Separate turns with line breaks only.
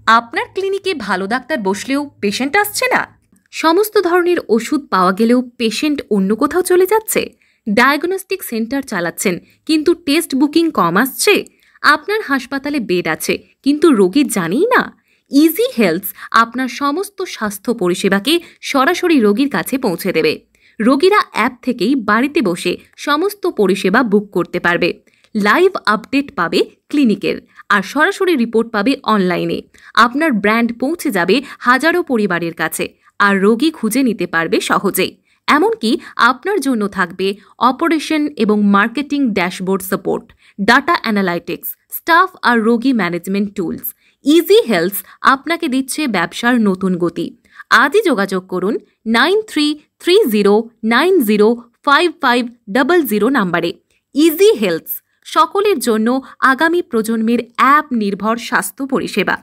আপনার ক্লিনিকে ভালো ডাক্তার বসলেও পেশেন্ট আসছে না? সমস্ত ধরনের ওষুধ পাওয়া গেলেও পেশেন্ট অন্য কোথাও চলে যাচ্ছে? ডায়াগনস্টিক সেন্টার চালাচ্ছেন কিন্তু টেস্ট বুকিং কম আসছে? আপনার হাসপাতালে বেড আছে কিন্তু রোগী জানেই না? ইজি হেলথ আপনার সমস্ত স্বাস্থ্য পরিষেবাকে সরাসরি রোগীর কাছে পৌঁছে দেবে। রোগীরা অ্যাপ থেকেই বাড়িতে বসে সমস্ত পরিষেবা বুক করতে পারবে। লাইভ আপডেট পাবে ক্লিনিকের, আর সরাসরি রিপোর্ট পাবে অনলাইনে। আপনার ব্র্যান্ড পৌঁছে যাবে হাজারো পরিবারের কাছে, আর রোগী খুঁজে নিতে পারবে সহজেই। এমনকি আপনার জন্য থাকবে অপারেশন এবং marketing dashboard support, data analytics, staff আর রোগী ম্যানেজমেন্ট টুলস। ইজি হেলথ আপনাকে দিচ্ছে ব্যবসার নতুন গতি। আজই যোগাযোগ করুন 9330905500 নাম্বারে। ইজি হেলথ সকলের জন্য আগামী প্রজন্মের অ্যাপ নির্ভর স্বাস্থ্য পরিষেবা।